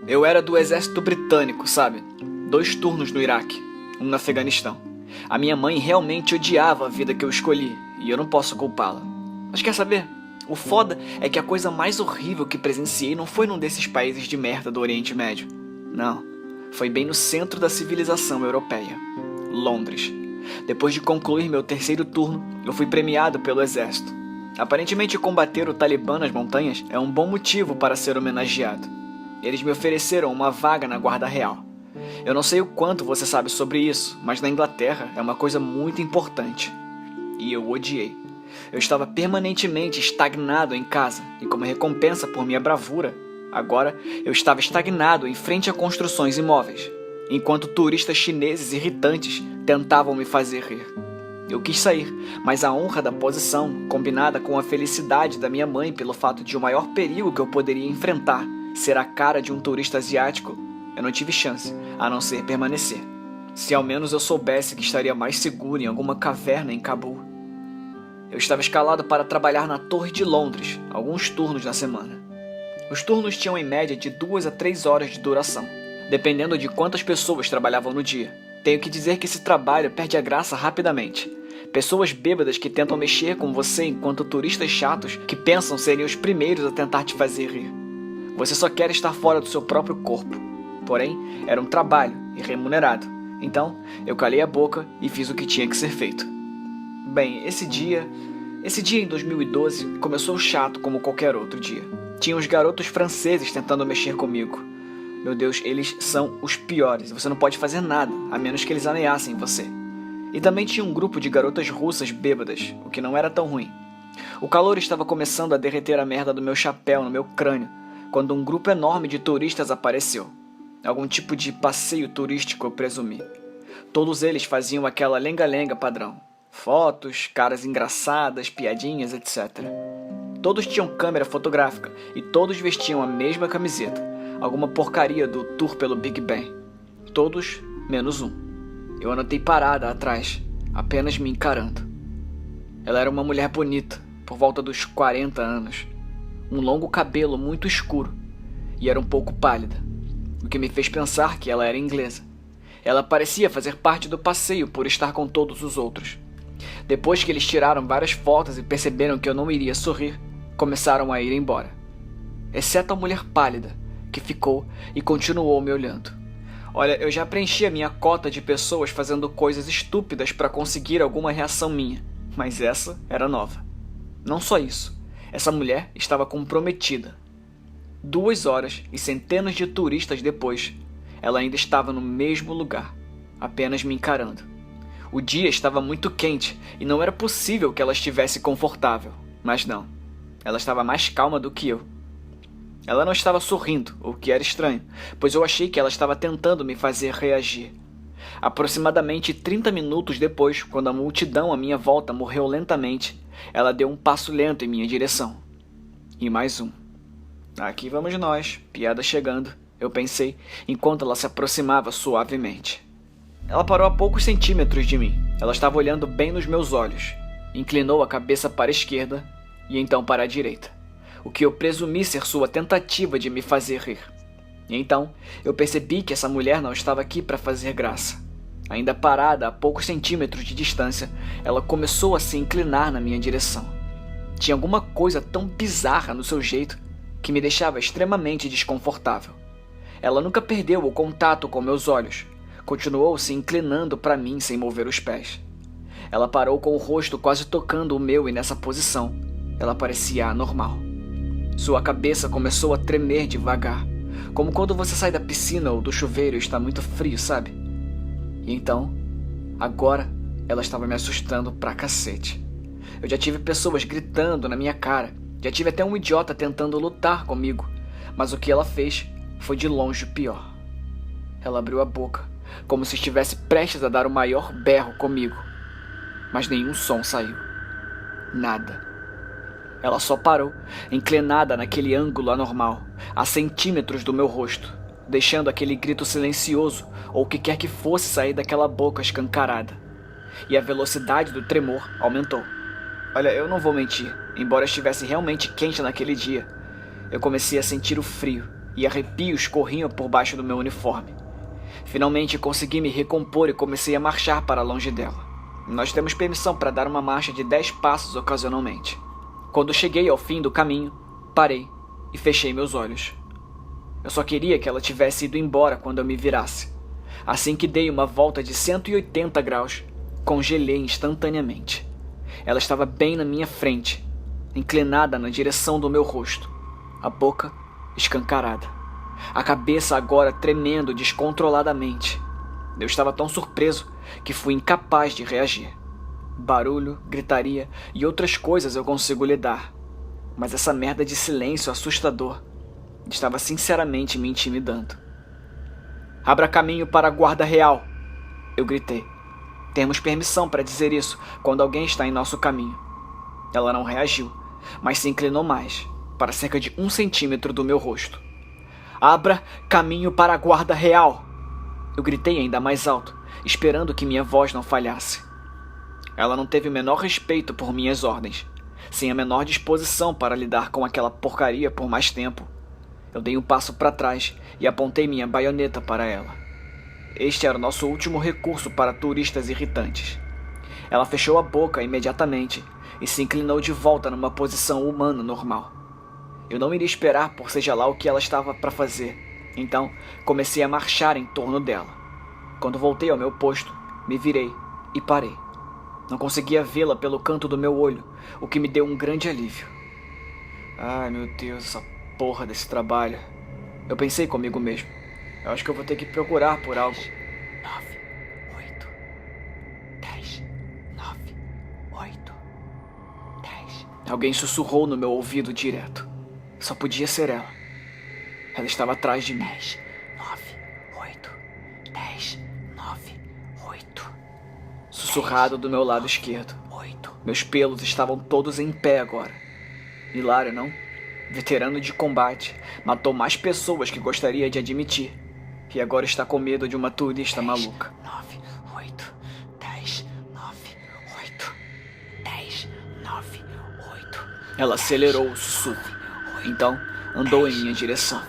Eu era do exército britânico, sabe? 2 turnos no Iraque, um no Afeganistão. A minha mãe realmente odiava a vida que eu escolhi, e eu não posso culpá-la. Mas quer saber? O foda é que a coisa mais horrível que presenciei não foi num desses países de merda do Oriente Médio. Não, foi bem no centro da civilização europeia, Londres. Depois de concluir meu 3º turno, eu fui premiado pelo exército. Aparentemente combater o Talibã nas montanhas é um bom motivo para ser homenageado. Eles me ofereceram uma vaga na Guarda Real. Eu não sei o quanto você sabe sobre isso, mas na Inglaterra é uma coisa muito importante. E eu odiei. Eu estava permanentemente estagnado em casa, e como recompensa por minha bravura, agora eu estava estagnado em frente a construções imóveis, enquanto turistas chineses irritantes tentavam me fazer rir. Eu quis sair, mas a honra da posição, combinada com a felicidade da minha mãe pelo fato de o maior perigo que eu poderia enfrentar ser a cara de um turista asiático, eu não tive chance, a não ser permanecer. Se ao menos eu soubesse que estaria mais seguro em alguma caverna em Cabul. Eu estava escalado para trabalhar na Torre de Londres, alguns turnos na semana. Os turnos tinham em média de 2 a 3 horas de duração, dependendo de quantas pessoas trabalhavam no dia. Tenho que dizer que esse trabalho perde a graça rapidamente. Pessoas bêbadas que tentam mexer com você enquanto turistas chatos que pensam serem os primeiros a tentar te fazer rir. Você só quer estar fora do seu próprio corpo. Porém, era um trabalho e remunerado. Então, eu calei a boca e fiz o que tinha que ser feito. Bem, esse dia em 2012 começou chato como qualquer outro dia. Tinha os garotos franceses tentando mexer comigo. Meu Deus, eles são os piores. Você não pode fazer nada, a menos que eles ameacem você. E também tinha um grupo de garotas russas bêbadas, o que não era tão ruim. O calor estava começando a derreter a merda do meu chapéu no meu crânio, quando um grupo enorme de turistas apareceu. Algum tipo de passeio turístico, eu presumi. Todos eles faziam aquela lenga-lenga padrão. Fotos, caras engraçadas, piadinhas, etc. Todos tinham câmera fotográfica e todos vestiam a mesma camiseta. Alguma porcaria do tour pelo Big Ben. Todos, menos um. Eu anotei parada atrás, apenas me encarando. Ela era uma mulher bonita, por volta dos 40 anos. Um longo cabelo muito escuro e era um pouco pálida, o que me fez pensar que ela era inglesa. Ela parecia fazer parte do passeio por estar com todos os outros. Depois que eles tiraram várias fotos e perceberam que eu não iria sorrir, começaram a ir embora. Exceto a mulher pálida, que ficou e continuou me olhando. Olha, eu já preenchi a minha cota de pessoas fazendo coisas estúpidas para conseguir alguma reação minha, mas essa era nova. Não só isso, essa mulher estava comprometida. 2 horas e centenas de turistas depois, ela ainda estava no mesmo lugar, apenas me encarando. O dia estava muito quente e não era possível que ela estivesse confortável, mas não, ela estava mais calma do que eu. Ela não estava sorrindo, o que era estranho, pois eu achei que ela estava tentando me fazer reagir. Aproximadamente 30 minutos depois, quando a multidão à minha volta morreu lentamente, ela deu um passo lento em minha direção. E mais um. Aqui vamos nós, piada chegando, eu pensei, enquanto ela se aproximava suavemente. Ela parou a poucos centímetros de mim. Ela estava olhando bem nos meus olhos. Inclinou a cabeça para a esquerda e então para a direita, o que eu presumi ser sua tentativa de me fazer rir. E então, eu percebi que essa mulher não estava aqui para fazer graça. Ainda parada a poucos centímetros de distância, ela começou a se inclinar na minha direção. Tinha alguma coisa tão bizarra no seu jeito que me deixava extremamente desconfortável. Ela nunca perdeu o contato com meus olhos. Continuou se inclinando para mim sem mover os pés. Ela parou com o rosto quase tocando o meu e nessa posição, ela parecia anormal. Sua cabeça começou a tremer devagar, como quando você sai da piscina ou do chuveiro e está muito frio, sabe? E então, agora, ela estava me assustando pra cacete. Eu já tive pessoas gritando na minha cara, já tive até um idiota tentando lutar comigo, mas o que ela fez foi de longe o pior. Ela abriu a boca, como se estivesse prestes a dar o maior berro comigo, mas nenhum som saiu. Nada. Ela só parou, inclinada naquele ângulo anormal, a centímetros do meu rosto, deixando aquele grito silencioso ou o que quer que fosse sair daquela boca escancarada. E a velocidade do tremor aumentou. Olha, eu não vou mentir, embora estivesse realmente quente naquele dia, eu comecei a sentir o frio e arrepios corriam por baixo do meu uniforme. Finalmente consegui me recompor e comecei a marchar para longe dela. Nós temos permissão para dar uma marcha de 10 passos ocasionalmente. Quando cheguei ao fim do caminho, parei e fechei meus olhos. Eu só queria que ela tivesse ido embora quando eu me virasse. Assim que dei uma volta de 180 graus, congelei instantaneamente. Ela estava bem na minha frente, inclinada na direção do meu rosto, a boca escancarada, a cabeça agora tremendo descontroladamente. Eu estava tão surpreso que fui incapaz de reagir. Barulho, gritaria e outras coisas eu consigo lidar, mas essa merda de silêncio assustador estava sinceramente me intimidando. "Abra caminho para a guarda real!" eu gritei. Temos permissão para dizer isso quando alguém está em nosso caminho. Ela não reagiu, mas se inclinou mais, para cerca de 1 centímetro do meu rosto. "Abra caminho para a guarda real!" eu gritei ainda mais alto, esperando que minha voz não falhasse. Ela não teve o menor respeito por minhas ordens, sem a menor disposição para lidar com aquela porcaria por mais tempo. Eu dei um passo para trás e apontei minha baioneta para ela. Este era o nosso último recurso para turistas irritantes. Ela fechou a boca imediatamente e se inclinou de volta numa posição humana normal. Eu não iria esperar por seja lá o que ela estava para fazer, então comecei a marchar em torno dela. Quando voltei ao meu posto, me virei e parei. Não conseguia vê-la pelo canto do meu olho, o que me deu um grande alívio. Ai, meu Deus, essa porra desse trabalho. Eu pensei comigo mesmo. Eu acho que eu vou ter que procurar por algo. 9, 8, 10, 9, 8, 10. Alguém sussurrou no meu ouvido direto. Só podia ser ela. Ela estava atrás de mim. 10, 9, 8, 10, 9, 8. Sussurrado do meu lado esquerdo. 8. Meus pelos estavam todos em pé agora. Hilário, não? Veterano de combate, matou mais pessoas que gostaria de admitir. E agora está com medo de uma turista maluca. 9, 8, 10, 9, 8, 10, 9, 8. Ela acelerou o sussurro. Então, andou em minha direção.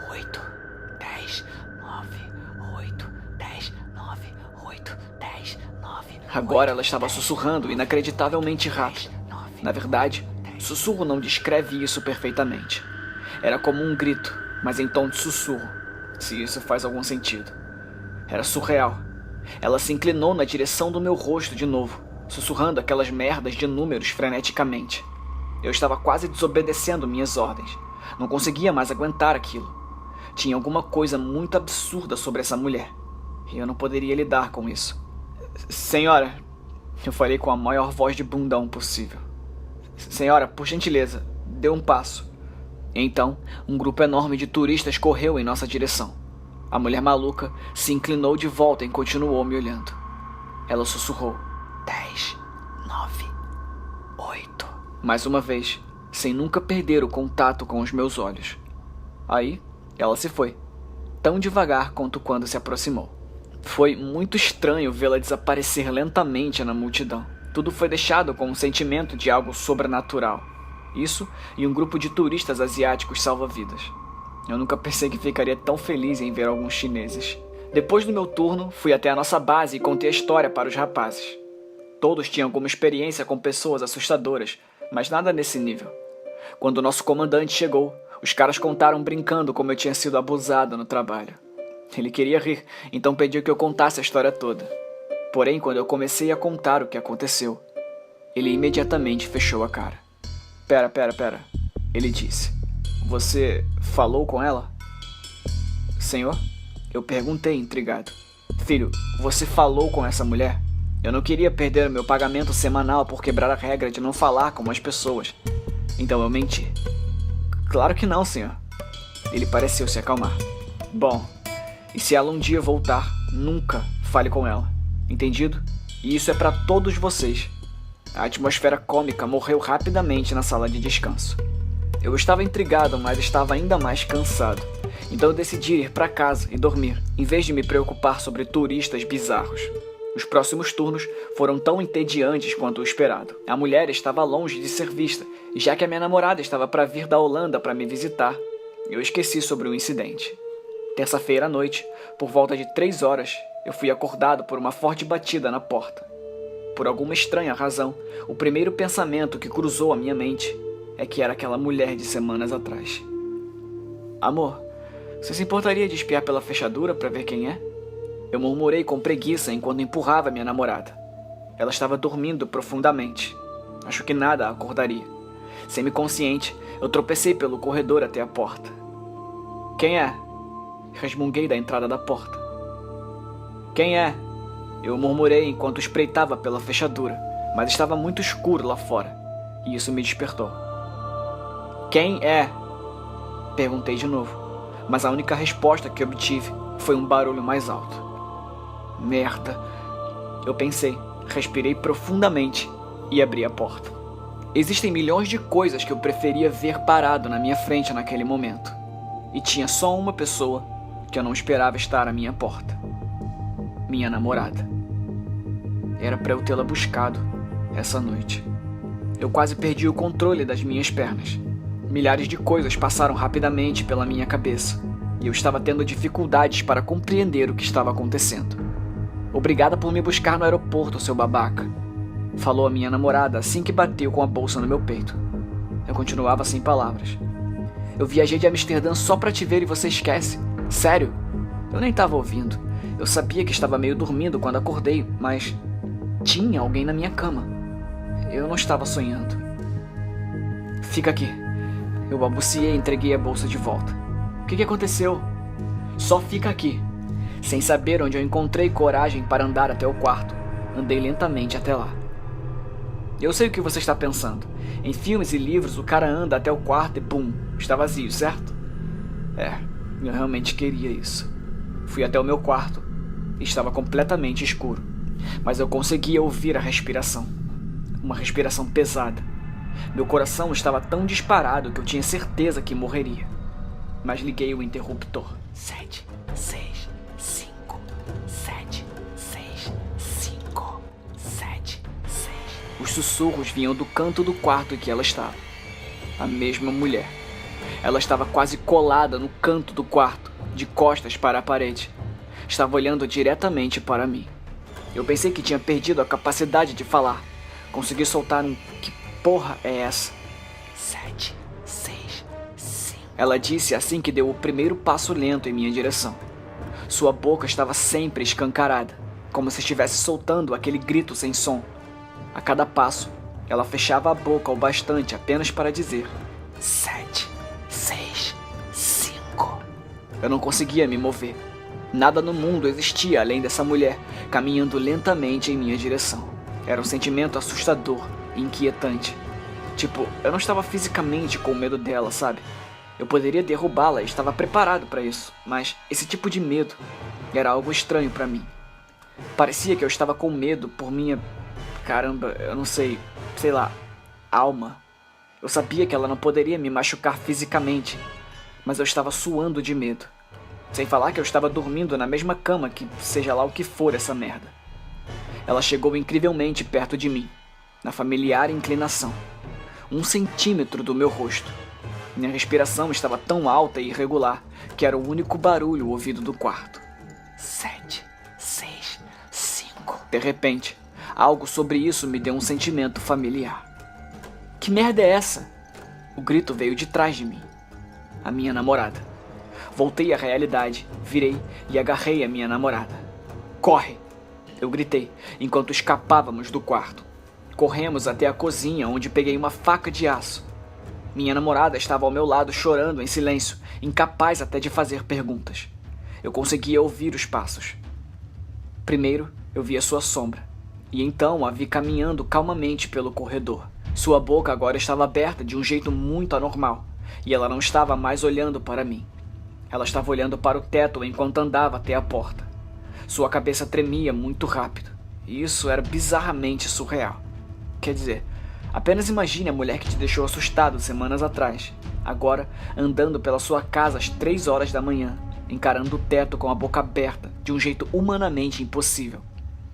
8, 10, 9, 8, 10, 9, 8, 10, 9. Agora ela estava sussurrando inacreditavelmente rápido. Na verdade, sussurro não descreve isso perfeitamente. Era como um grito, mas em tom de sussurro, se isso faz algum sentido. Era surreal. Ela se inclinou na direção do meu rosto de novo, sussurrando aquelas merdas de números freneticamente. Eu estava quase desobedecendo minhas ordens. Não conseguia mais aguentar aquilo. Tinha alguma coisa muito absurda sobre essa mulher, e eu não poderia lidar com isso. "Senhora", eu falei com a maior voz de bundão possível. "Senhora, por gentileza, dê um passo." Então, um grupo enorme de turistas correu em nossa direção. A mulher maluca se inclinou de volta e continuou me olhando. Ela sussurrou: 10, 9, 8. Mais uma vez, sem nunca perder o contato com os meus olhos. Aí, ela se foi, tão devagar quanto quando se aproximou. Foi muito estranho vê-la desaparecer lentamente na multidão. Tudo foi deixado com um sentimento de algo sobrenatural. Isso e um grupo de turistas asiáticos salva-vidas. Eu nunca pensei que ficaria tão feliz em ver alguns chineses. Depois do meu turno, fui até a nossa base e contei a história para os rapazes. Todos tinham alguma experiência com pessoas assustadoras, mas nada nesse nível. Quando o nosso comandante chegou, os caras contaram brincando como eu tinha sido abusado no trabalho. Ele queria rir, então pediu que eu contasse a história toda. Porém, quando eu comecei a contar o que aconteceu, ele imediatamente fechou a cara. Pera, ele disse. "Você falou com ela?" "Senhor?" Eu perguntei, intrigado. "Filho, você falou com essa mulher?" Eu não queria perder o meu pagamento semanal por quebrar a regra de não falar com as pessoas. Então eu menti. "Claro que não, senhor." Ele pareceu se acalmar. "Bom, e se ela um dia voltar, nunca fale com ela. Entendido? E isso é para todos vocês." A atmosfera cômica morreu rapidamente na sala de descanso. Eu estava intrigado, mas estava ainda mais cansado. Então eu decidi ir para casa e dormir, em vez de me preocupar sobre turistas bizarros. Os próximos turnos foram tão entediantes quanto o esperado. A mulher estava longe de ser vista, e já que a minha namorada estava para vir da Holanda para me visitar, eu esqueci sobre o incidente. Terça-feira à noite, por volta de 3 horas, eu fui acordado por uma forte batida na porta. Por alguma estranha razão, o primeiro pensamento que cruzou a minha mente é que era aquela mulher de semanas atrás. Amor, você se importaria de espiar pela fechadura para ver quem é? Eu murmurei com preguiça enquanto empurrava minha namorada. Ela estava dormindo profundamente. Acho que nada a acordaria. Semiconsciente, eu tropecei pelo corredor até a porta. Quem é? Resmunguei da entrada da porta. Quem é? Eu murmurei enquanto espreitava pela fechadura, mas estava muito escuro lá fora, e isso me despertou. Quem é? Perguntei de novo, mas a única resposta que obtive foi um barulho mais alto. Merda! Eu pensei, respirei profundamente e abri a porta. Existem milhões de coisas que eu preferia ver parado na minha frente naquele momento, e tinha só uma pessoa que eu não esperava estar à minha porta. Minha namorada. Era para eu tê-la buscado essa noite. Eu quase perdi o controle das minhas pernas. Milhares de coisas passaram rapidamente pela minha cabeça, e eu estava tendo dificuldades para compreender o que estava acontecendo. Obrigada por me buscar no aeroporto, seu babaca, falou a minha namorada assim que bateu com a bolsa no meu peito. Eu continuava sem palavras. Eu viajei de Amsterdã só para te ver e você esquece? Sério? Eu nem estava ouvindo. Eu sabia que estava meio dormindo quando acordei, mas tinha alguém na minha cama. Eu não estava sonhando. Fica aqui. Eu balbuciei e entreguei a bolsa de volta. O que aconteceu? Só fica aqui. Sem saber onde eu encontrei coragem para andar até o quarto, andei lentamente até lá. Eu sei o que você está pensando. Em filmes e livros, o cara anda até o quarto e pum, está vazio, certo? Eu realmente queria isso. Fui até o meu quarto e estava completamente escuro, mas eu conseguia ouvir a respiração. Uma respiração pesada. Meu coração estava tão disparado que eu tinha certeza que morreria. Mas liguei o interruptor. 7, 6, 5, 7, 6, 5, 7, 6. Os sussurros vinham do canto do quarto em que ela estava. A mesma mulher. Ela estava quase colada no canto do quarto, de costas para a parede. Estava olhando diretamente para mim. Eu pensei que tinha perdido a capacidade de falar. Consegui soltar um "que porra é essa?" 7, 6, 5. Ela disse assim que deu o primeiro passo lento em minha direção. Sua boca estava sempre escancarada, como se estivesse soltando aquele grito sem som. A cada passo, ela fechava a boca o bastante apenas para dizer 7, 6, 5. Eu não conseguia me mover. Nada no mundo existia além dessa mulher caminhando lentamente em minha direção. Era um sentimento assustador e inquietante. Tipo, eu não estava fisicamente com medo dela, sabe? Eu poderia derrubá-la e estava preparado para isso, mas esse tipo de medo era algo estranho para mim. Parecia que eu estava com medo por minha... Caramba, eu não sei lá, alma. Eu sabia que ela não poderia me machucar fisicamente, mas eu estava suando de medo. Sem falar que eu estava dormindo na mesma cama que seja lá o que for essa merda. Ela chegou incrivelmente perto de mim, na familiar inclinação, 1 centímetro do meu rosto. Minha respiração estava tão alta e irregular que era o único barulho ouvido do quarto. 7, 6, 5. De repente, algo sobre isso me deu um sentimento familiar. Que merda é essa? O grito veio de trás de mim. A minha namorada. Voltei à realidade, virei e agarrei a minha namorada. Corre! Eu gritei, enquanto escapávamos do quarto. Corremos até a cozinha, onde peguei uma faca de aço. Minha namorada estava ao meu lado chorando em silêncio, incapaz até de fazer perguntas. Eu conseguia ouvir os passos. Primeiro, eu vi a sua sombra, e então a vi caminhando calmamente pelo corredor. Sua boca agora estava aberta de um jeito muito anormal, e ela não estava mais olhando para mim. Ela estava olhando para o teto enquanto andava até a porta. Sua cabeça tremia muito rápido, e isso era bizarramente surreal. Quer dizer, apenas imagine a mulher que te deixou assustado semanas atrás, agora andando pela sua casa às 3 horas da manhã, encarando o teto com a boca aberta, de um jeito humanamente impossível.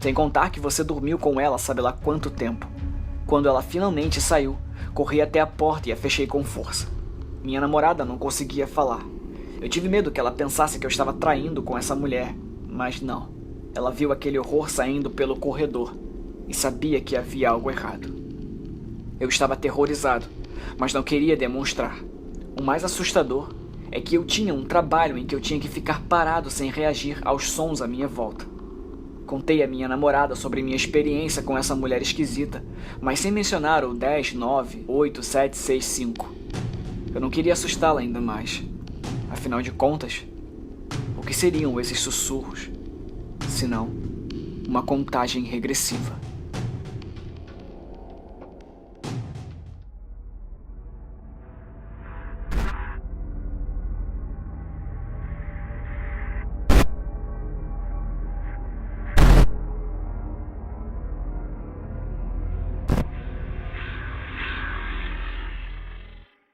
Sem contar que você dormiu com ela sabe lá quanto tempo. Quando ela finalmente saiu, corri até a porta e a fechei com força. Minha namorada não conseguia falar. Eu tive medo que ela pensasse que eu estava traindo com essa mulher, mas não. Ela viu aquele horror saindo pelo corredor e sabia que havia algo errado. Eu estava aterrorizado, mas não queria demonstrar. O mais assustador é que eu tinha um trabalho em que eu tinha que ficar parado sem reagir aos sons à minha volta. Contei à minha namorada sobre minha experiência com essa mulher esquisita, mas sem mencionar o 10, 9, 8, 7, 6, 5. Eu não queria assustá-la ainda mais. Afinal de contas, o que seriam esses sussurros, senão uma contagem regressiva?